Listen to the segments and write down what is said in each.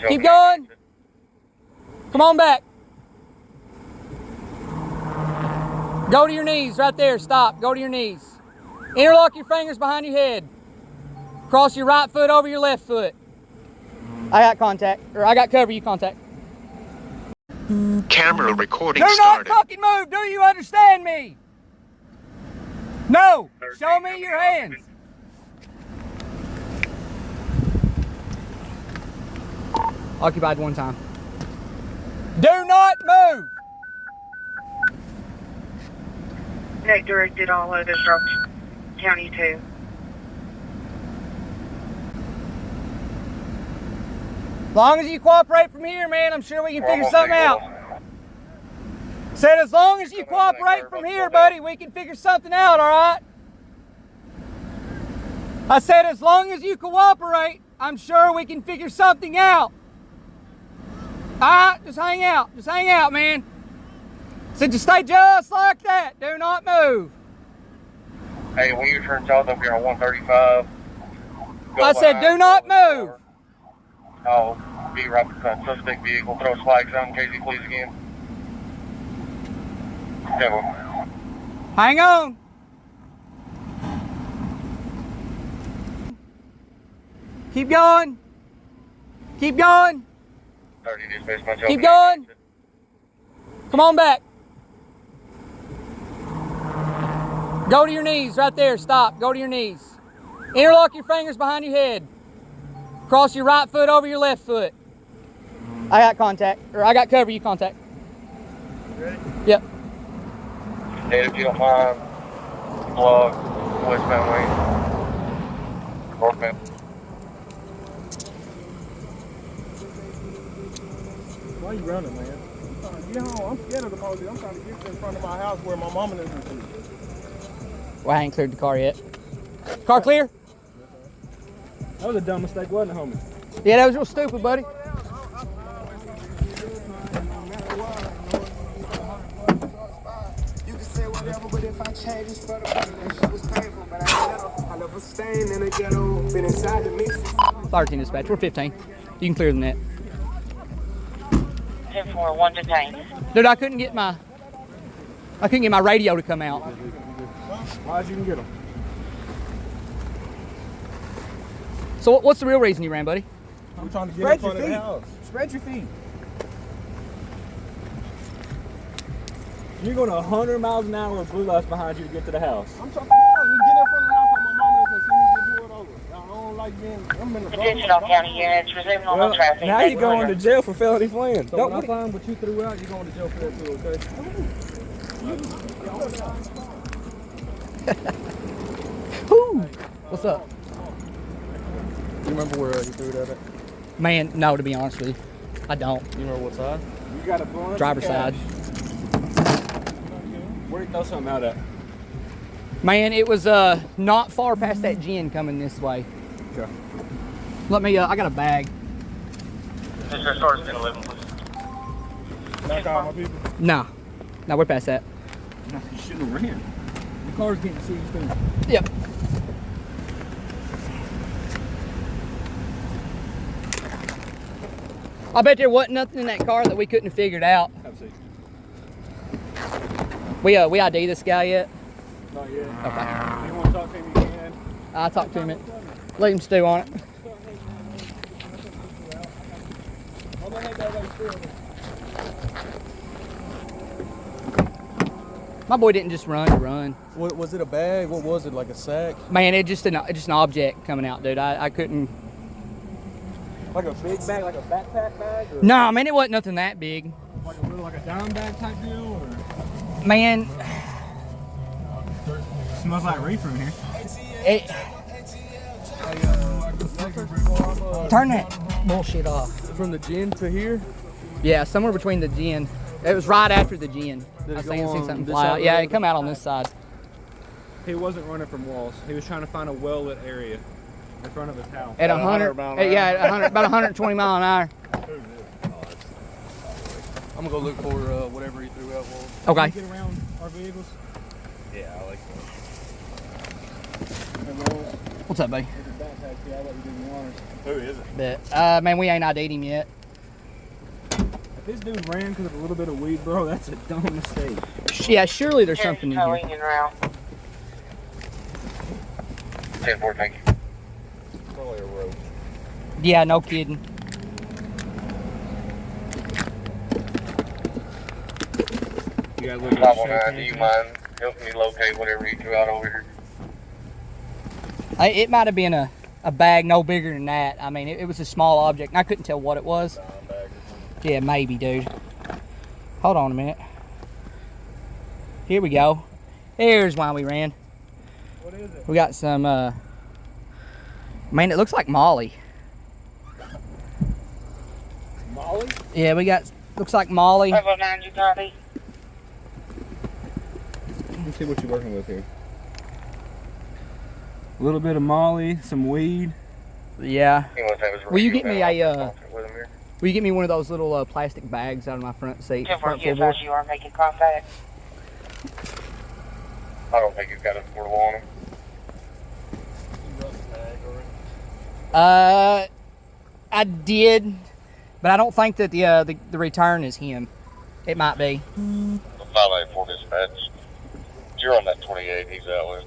Keep going. Come on back. Go to your knees right there. Stop. Go to your knees. Interlock your fingers behind your head. Cross your right foot over your left foot. I got contact. Or I got cover. You contact. Camera recording Do started. not fucking move. Do you understand me? No. Show me your hands. Occupied one time. Do not move. They directed all others from County 2. As long as you cooperate from here, man, I'm sure we can figure something out. Said as long as you cooperate from here, buddy, we can figure something out, all right? I said as long as you cooperate, I'm sure we can figure something out. All right, just hang out. Just hang out, man. Said just stay just like that. Do not move. Hey, when you turn south up here on 135, I said do not move. I'll be right behind suspect vehicle. Throw flags on in case he flees again. Okay, well. Hang on. Keep going. Keep going. 30 dispatch. Keep going. Come on back. Go to your knees right there. Stop. Go to your knees. Interlock your fingers behind your head. Cross your right foot over your left foot. I got contact. Or I got cover. You contact. Ready? Yep. Hey, if you don't mind, vlog westbound lane. Northbound. Why you running, man? I'm trying to get home. I'm scared of the police. I'm trying to get to in front of my house where my mama lives. Well, I ain't cleared the car yet. Car clear? That was a dumb mistake, wasn't it, homie? Yeah, that was real stupid, buddy. You can say whatever, but if I change it's for the better, that shit was painful, but I never staying in the ghetto, been inside the mix. 13 dispatch. We're 15. You can clear the net. 10-4, 1 detained. Dude, I couldn't get my radio to come out. Why'd you get them? So what's the real reason you ran, buddy? We're trying to get in front of the house. Spread your feet. You're going 100 miles an hour with blue lights behind you to get to the house. I'm trying to get in front of the house where my mama lives and see me get pulled over. I don't like being, I'm in the Attention all county units, resuming normal traffic. Now you're going to jail for felony fleeing. So when I find what you threw out, you're going to jail for that too, okay? Woo! What's up? You remember where you threw that at? Man, no, to be honest with you. I don't. You remember what side? You got a blunt. Driver's side. Where do you throw something out at? Man, it was not far past that gin coming this way. Okay. Let me, I got a bag. This is starts 10-11, please. Knock out my people. No, we're past that. No, you shouldn't have ran. The car's getting seized too. Yep. I bet there wasn't nothing in that car that we couldn't have figured out. Have a seat. We ID this guy yet? Not yet. Okay. If you want to talk to him, you can. I'll talk to him. Let him stew on it. My boy didn't just run to run. What was it, a bag? What was it, like a sack? Man, it's just an object coming out, dude. I couldn't. Like a big bag, like a backpack bag? Or Nah, man, it wasn't nothing that big. like a dime bag type deal? Or? Man, Smells like reefer in here. Turn that bullshit off. From the gin to here? Yeah, somewhere between the gin. It was right after the gin. Did I it was go thinking see on something this fly side out. of Yeah, the it come out on this side. He wasn't running from walls. He was trying to find a well-lit area in front of his house. At 100, yeah, at 100, about 120 mile an hour. I'm gonna go look for whatever he threw out. Okay. Can you get around our vehicles? Yeah, I like that. And rolls. What's up, buddy? Who is it? But, man, we ain't ID'd him yet. If this dude ran because of a little bit of weed, bro, that's a dumb mistake. Yeah, surely there's something in here. Towing en route. 10-4, thank you. Probably a road. Yeah, no kidding. You got a little 519, do you mind helping me locate whatever you threw out over here? It might have been a bag no bigger than that. I mean, it was a small object, and I couldn't tell what it was. Yeah, maybe, dude. Hold on a minute. Here we go. Here's why we ran. What is it? We got some, man, it looks like Molly. Molly? Yeah, we got, looks like Molly. 509, you copy? Let me see what you're working with here. A little bit of Molly, some weed. Yeah. Will you get me a Will you get me one of those little plastic bags out of my front seat? 10-4, Front you floorboard? advise you are making contact. I don't think you've got a portable on him. I did, but I don't think that the return is him. It might be. 584 dispatch. You're on that 28, he's out with.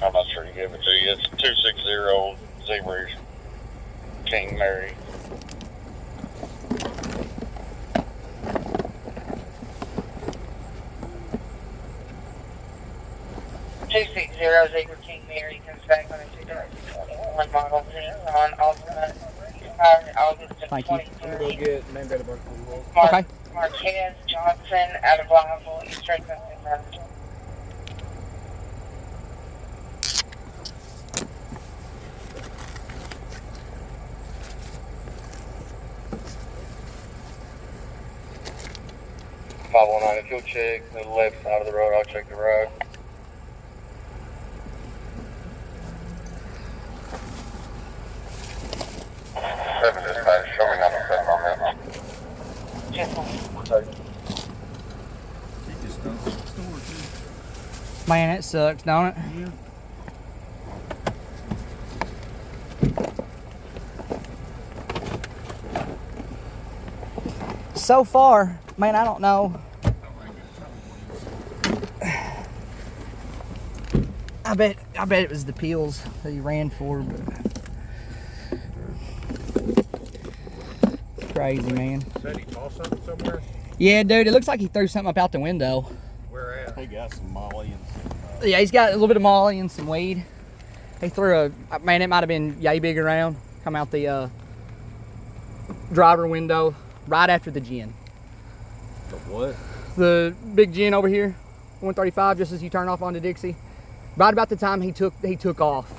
I'm not sure he gave it to you. It's 260 Zebras, King Mary. Zebra King Mary comes back on a 2021 model on August of Thank you. 23. Go get man better work for the world. Okay. Marquez Johnson out of Lionville, East Texas. 519, if you'll check the left side of the road, I'll check the right. Seven dispatch, show me 907 on that. He just dumped it in the store, too. Man, it sucks, don't it? Yeah. So far, man, I don't know. I bet it was the pills that he ran for, but it's crazy, man. Said he tossed something somewhere? Yeah, dude, it looks like he threw something up out the window. Where at? He got some Molly and some... Yeah, he's got a little bit of Molly and some weed. He threw a, man, it might have been yay big around, come out the driver window right after the gin. The what? The big gin over here, 135, just as you turn off onto Dixie. Right about the time he took off.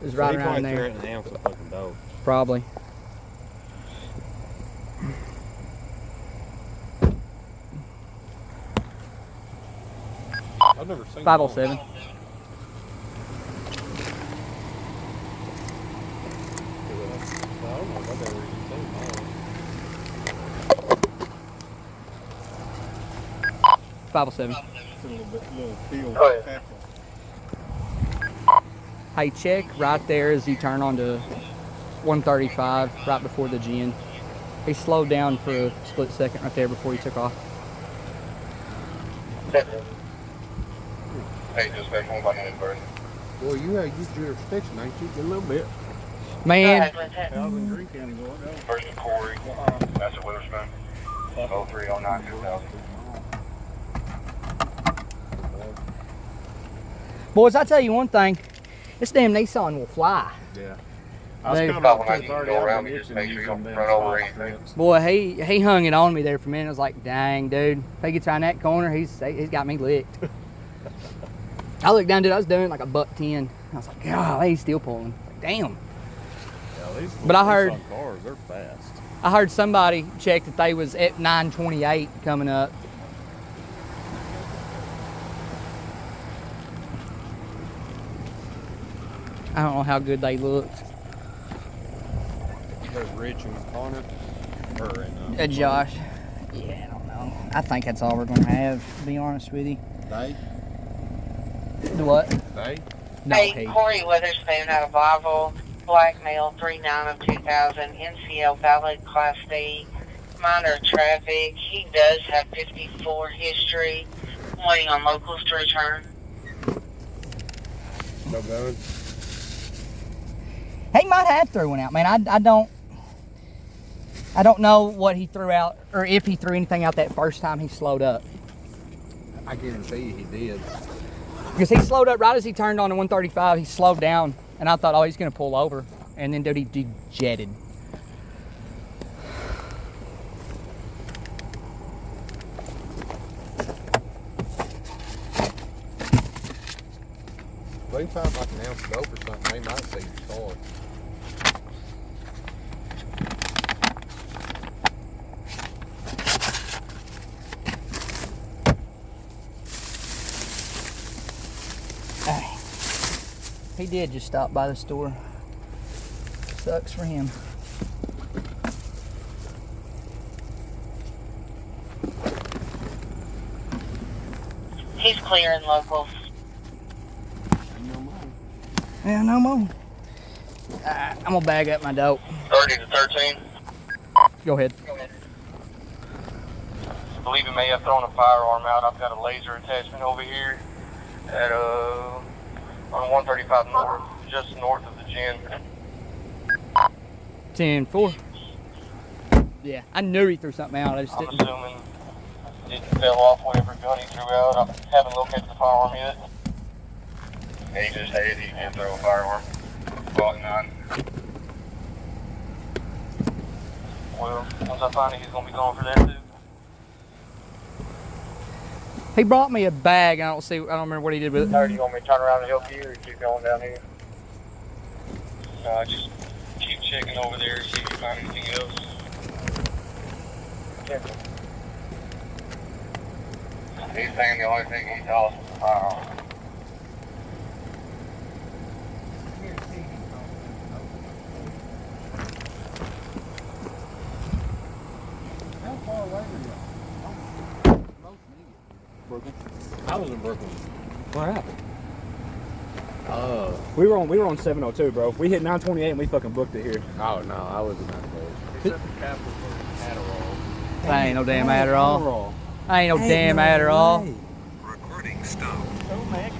It was right around there. An ounce of fucking dope. Probably. I've never seen 507. I don't know if I've ever even seen Molly. 507. It's a little field. Oh, yeah. Capsule. Hey, check right there as you turn onto 135, right before the gin. He slowed down for a split second right there before he took off. Hey, dispatch, one by name first. Boy, you have used jurisdiction, ain't you? A little bit. Man, Thousand Green County, go ahead. First to Corey, that's at Witherspoon. 0309 2000. boys, I tell you one thing. This damn Nissan will fly. Yeah. I was coming About when I can go around and just make sure you don't run over anything. Boy, he hung it on me there for a minute. I was like, dang, dude. If he gets around that corner, he's got me licked. I looked down, dude. I was doing like a $110. I was like, God, he's still pulling. Like, damn. Yeah, these But I heard- cars, they're fast. I heard somebody check that they was at 928 coming up. I don't know how good they looked. There's Rich and Connor. Or in, Josh. Yeah, I don't know. I think that's all we're gonna have, to be honest with you. They? The what? They? No, Hey, he. Corey Witherspoon out of Blytheville, black male, 3/9 of 2000, NCL valid Class D, minor traffic. He does have 54 history. I'm waiting on locals to return. No gun? He might have threw one out, man. I don't know what he threw out, or if he threw anything out that first time he slowed up. I guarantee you he did. Because he slowed up right as he turned on the 135. He slowed down, and I thought, oh, he's gonna pull over. And then, dude, he jetted. If they found like an ounce of dope or something, they might see the car. He did just stop by the store. Sucks for him. He's clearing locals. Yeah, no more. I'm gonna bag up my dope. 30 to 13. Go ahead. I believe he may have thrown a firearm out. I've got a laser attachment over here at on 135 north, just north of the gym. 10-4. Yeah, I knew he threw something out. I just I'm didn't. assuming it fell off whatever gun he threw out. I haven't located the firearm yet. He just said he did throw a firearm. Glock 9. Well, once I find it, he's gonna be going for that too. He brought me a bag. I don't remember what he did with it. Do you want me to turn around and help you, or keep going down here? Just keep checking over there, see if you find anything else. He's saying the only thing he lost was a firearm. How far away were you? I was in Brooklyn. Where at? We were on 702, bro. We hit 928 and we fucking booked it here. Oh no, I wasn't that close. Except the capital for Adderall. That ain't no damn Adderall. That ain't no damn Adderall. Recording stopped. Oh, man.